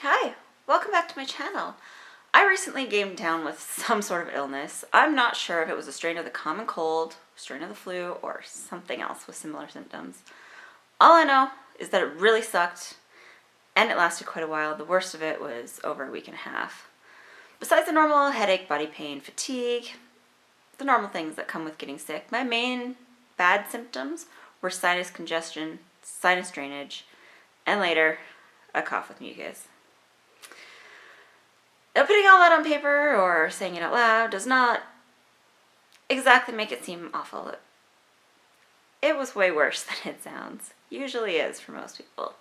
Hi, welcome back to my channel. I recently came down with some sort of illness. I'm not sure if it was a strain of the common cold, strain of the flu, or something else with similar symptoms. All I know is that it really sucked, and it lasted quite a while. The worst of it was over a week and a half. Besides the normal headache, body pain, fatigue, the normal things that come with getting sick, my main bad symptoms were sinus congestion, sinus drainage, and later, a cough with mucus. Now, putting all that on paper or saying it out loud does not exactly make it seem awful. It was way worse than it sounds. Usually is for most people.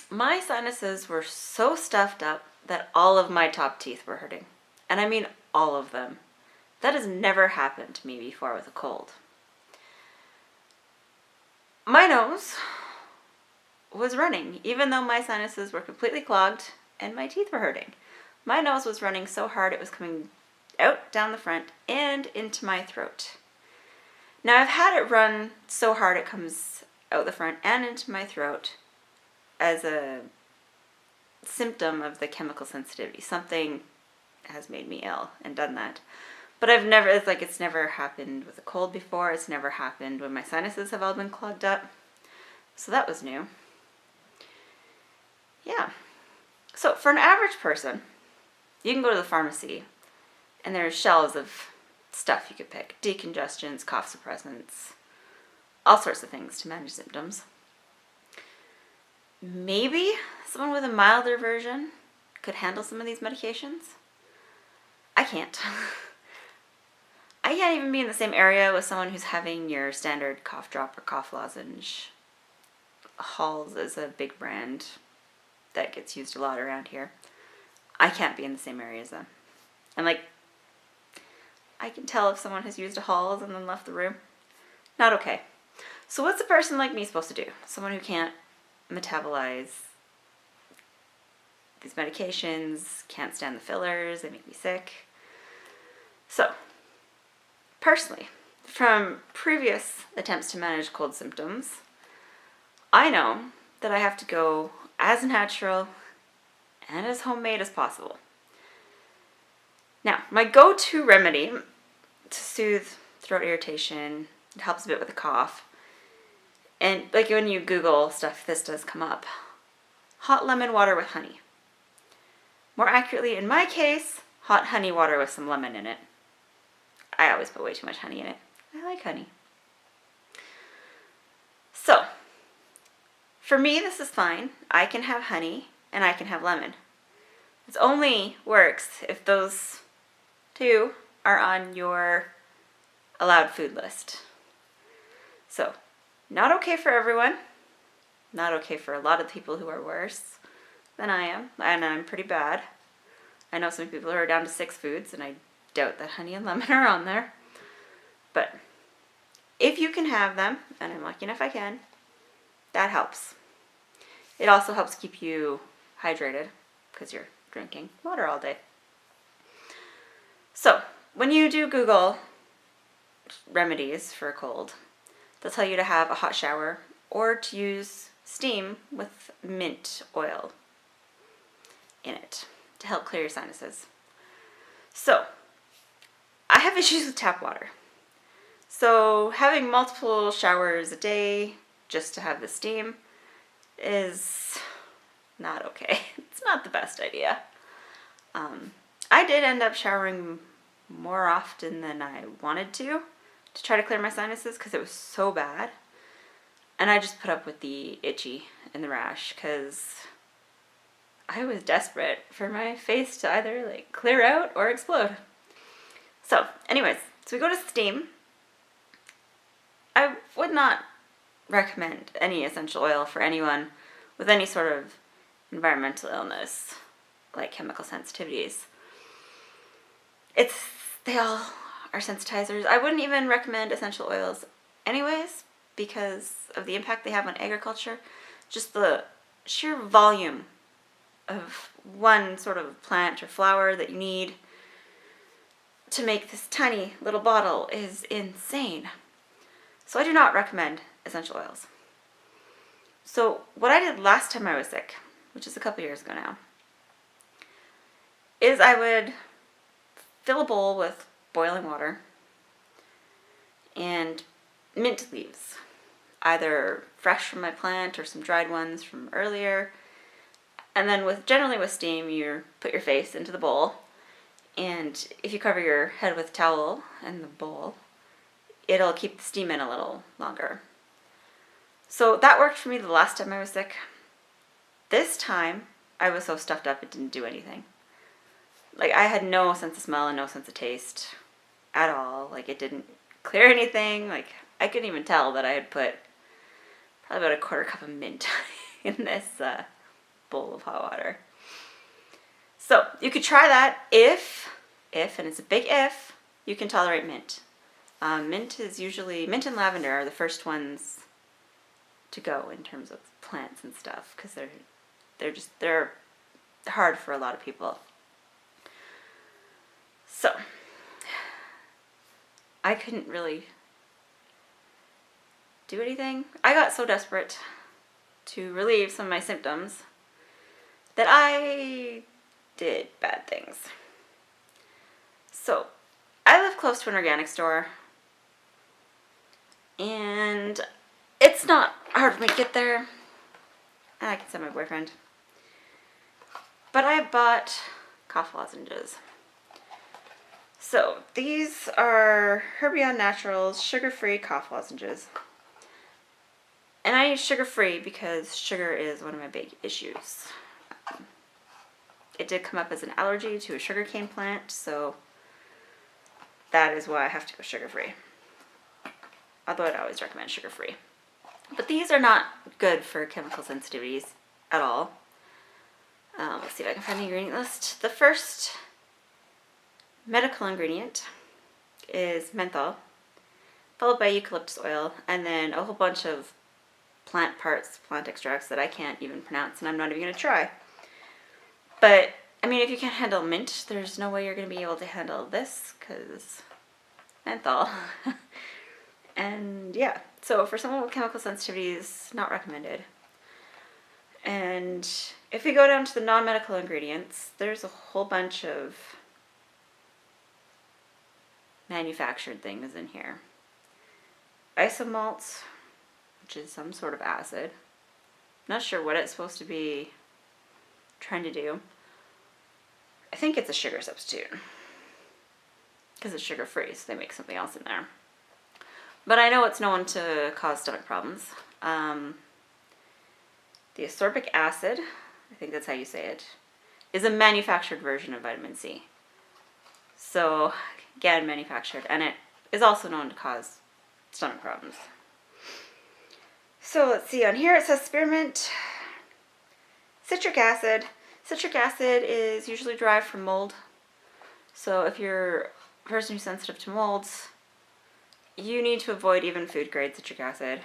My sinuses were so stuffed up that all of my top teeth were hurting. And I mean all of them. That has never happened to me before with a cold. My nose was running, even though my sinuses were completely clogged and my teeth were hurting. My nose was running so hard it was coming out down the front and into my throat. Now I've had it run so hard it comes out the front and into my throat as a symptom of the chemical sensitivity. Something has made me ill and done that. But it's never happened with a cold before. It's never happened when my sinuses have all been clogged up. So that was new. Yeah. So for an average person, you can go to the pharmacy and there's shelves of stuff you could pick. Decongestants, cough suppressants, all sorts of things to manage symptoms. Maybe someone with a milder version could handle some of these medications. I can't. I can't even be in the same area with someone who's having your standard cough drop or cough lozenge. Halls is a big brand that gets used a lot around here. I can't be in the same area as them. I can tell if someone has used a Halls and then left the room. Not okay. So what's a person like me supposed to do? Someone who can't metabolize these medications, can't stand the fillers, they make me sick. So, personally, from previous attempts to manage cold symptoms, I know that I have to go as natural and as homemade as possible. Now, my go-to remedy to soothe throat irritation, it helps a bit with a cough, and like when you Google stuff, this does come up. Hot lemon water with honey. More accurately, in my case, hot honey water with some lemon in it. I always put way too much honey in it. I like honey. So, for me, this is fine. I can have honey and I can have lemon. It only works if those two are on your allowed food list. So, not okay for everyone. Not okay for a lot of people who are worse than I am. And I'm pretty bad. I know some people who are down to 6 foods, and I doubt that honey and lemon are on there. But if you can have them, and I'm lucky enough I can, that helps. It also helps keep you hydrated because you're drinking water all day. So, when you do Google remedies for a cold, they'll tell you to have a hot shower or to use steam with mint oil in it to help clear your sinuses. So, I have issues with tap water. So, having multiple showers a day just to have the steam is not okay. It's not the best idea. I did end up showering more often than I wanted to try to clear my sinuses because it was so bad. And I just put up with the itchy and the rash because I was desperate for my face to either clear out or explode. So, anyways, so we go to steam. I would not recommend any essential oil for anyone with any sort of environmental illness like chemical sensitivities. They all are sensitizers. I wouldn't even recommend essential oils anyways because of the impact they have on agriculture. Just the sheer volume of one sort of plant or flower that you need to make this tiny little bottle is insane. So I do not recommend essential oils. So what I did last time I was sick which is a couple years ago now, is I would fill a bowl with boiling water and mint leaves, either fresh from my plant or some dried ones from earlier. And then generally with steam, you put your face into the bowl, and if you cover your head with a towel in the bowl, it'll keep the steam in a little longer. So that worked for me the last time I was sick. This time, I was so stuffed up it didn't do anything. Like, I had no sense of smell and no sense of taste at all. Like, it didn't clear anything. Like, I couldn't even tell that I had put probably about a quarter cup of mint in this bowl of hot water. So, you could try that if, and it's a big if, you can tolerate mint. Mint and lavender are the first ones to go in terms of plants and stuff, because they're hard for a lot of people. So, I couldn't really do anything. I got so desperate to relieve some of my symptoms that I did bad things. So, I live close to an organic store, and it's not hard for me to get there. I can send my boyfriend. But I bought cough lozenges. So, these are Herbionne Naturals sugar-free cough lozenges. And I use sugar-free because sugar is one of my big issues. It did come up as an allergy to a sugarcane plant, so that is why I have to go sugar-free. Although I'd always recommend sugar-free. But these are not good for chemical sensitivities at all. Let's see if I can find the ingredient list. The first medical ingredient is menthol, followed by eucalyptus oil, and then a whole bunch of plant parts, plant extracts that I can't even pronounce, and I'm not even going to try. But, I mean, if you can't handle mint, there's no way you're going to be able to handle this, because menthol. And, yeah. So, for someone with chemical sensitivities, not recommended. And if we go down to the non-medical ingredients, there's a whole bunch of manufactured things in here. Isomalts, which is some sort of acid. Not sure what it's supposed to be trying to do. I think it's a sugar substitute, because it's sugar-free, so they make something else in there. But I know it's known to cause stomach problems. The ascorbic acid, I think that's how you say it, is a manufactured version of vitamin C. So, again, manufactured, and it is also known to cause stomach problems. So, let's see, on here it says spearmint, citric acid. Citric acid is usually derived from mold. So, if you're a person who's sensitive to molds, you need to avoid even food-grade citric acid.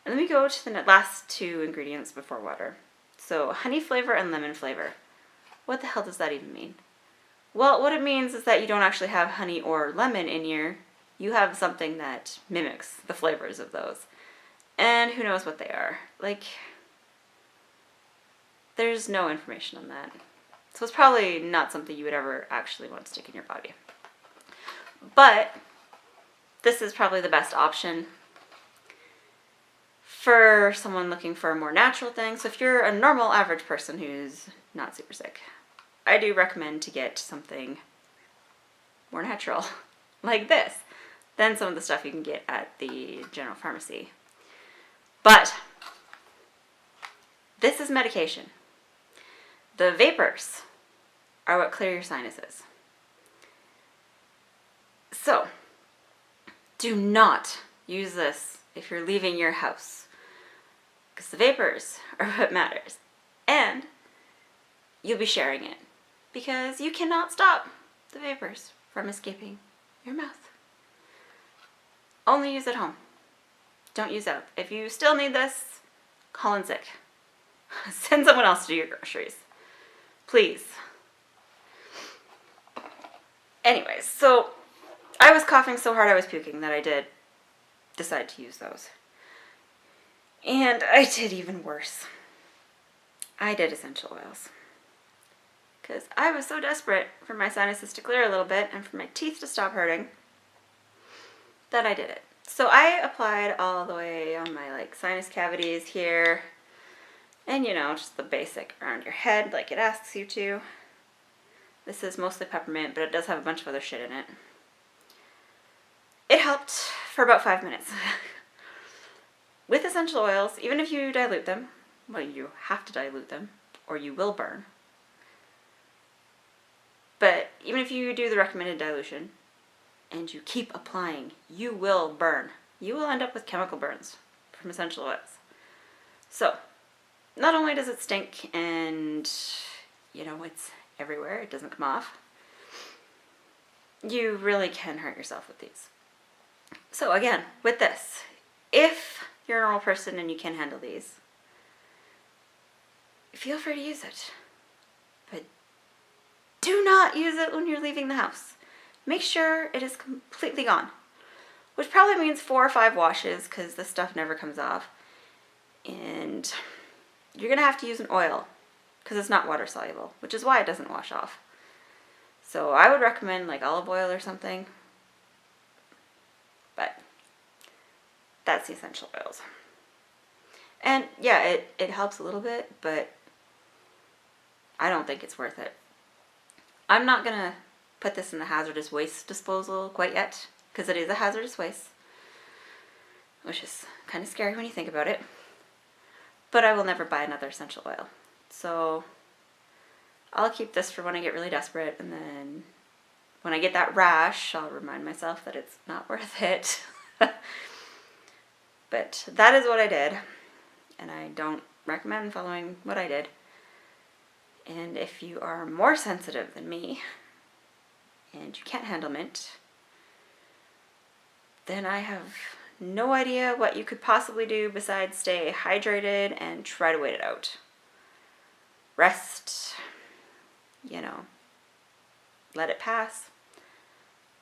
And then we go to the last two ingredients before water. So, honey flavor and lemon flavor. What the hell does that even mean? Well, what it means is that you don't actually have honey or lemon in here. You have something that mimics the flavors of those. And who knows what they are. Like, there's no information on that. So it's probably not something you would ever actually want to stick in your body. But this is probably the best option for someone looking for a more natural thing. So if you're a normal average person who's not super sick, I do recommend to get something more natural like this than some of the stuff you can get at the general pharmacy. But this is medication. The vapors are what clear your sinuses. So, do not use this if you're leaving your house, because the vapors are what matters. And you'll be sharing it, because you cannot stop the vapors from escaping your mouth. Only use at home. Don't use out. If you still need this, call in sick. Send someone else to do your groceries. Please. Anyways, so I was coughing so hard I was puking that I did decide to use those. And I did even worse. I did essential oils. Because I was so desperate for my sinuses to clear a little bit and for my teeth to stop hurting that I did it. So I applied all the way on my like sinus cavities here, and you know, just the basic around your head like it asks you to. This is mostly peppermint, but it does have a bunch of other shit in it. It helped for about 5 minutes. With essential oils, even if you dilute them, well, you have to dilute them or you will burn. But even if you do the recommended dilution and you keep applying, you will burn. You will end up with chemical burns from essential oils. So, not only does it stink and, you know, it's everywhere, it doesn't come off, you really can hurt yourself with these. So again, with this, if you're a normal person and you can handle these, feel free to use it. But do not use it when you're leaving the house. Make sure it is completely gone, which probably means 4 or 5 washes because this stuff never comes off. And you're going to have to use an oil because it's not water soluble, which is why it doesn't wash off. So I would recommend like olive oil or something. But that's the essential oils. And yeah, it helps a little bit, but I don't think it's worth it. I'm not going to put this in the hazardous waste disposal quite yet, because it is a hazardous waste, which is kind of scary when you think about it. But I will never buy another essential oil. So I'll keep this for when I get really desperate, and then when I get that rash, I'll remind myself that it's not worth it. But that is what I did, and I don't recommend following what I did. And if you are more sensitive than me, and you can't handle mint, then I have no idea what you could possibly do besides stay hydrated and try to wait it out. Rest, you know, let it pass.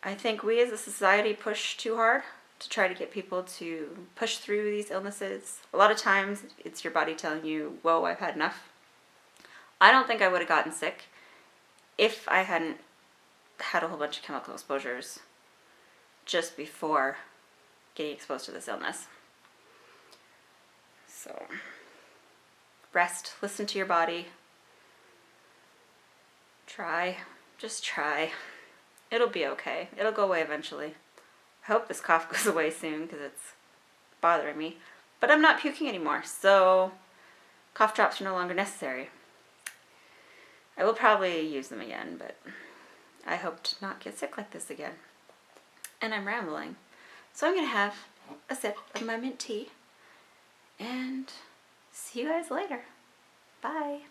I think we as a society push too hard to try to get people to push through these illnesses. A lot of times it's your body telling you, whoa, I've had enough. I don't think I would have gotten sick if I hadn't had a whole bunch of chemical exposures just before getting exposed to this illness. So, rest, listen to your body. Just try. It'll be okay. It'll go away eventually. I hope this cough goes away soon because it's bothering me. But I'm not puking anymore, so cough drops are no longer necessary. I will probably use them again, but I hope to not get sick like this again. And I'm rambling. So I'm going to have a sip of my mint tea and see you guys later. Bye.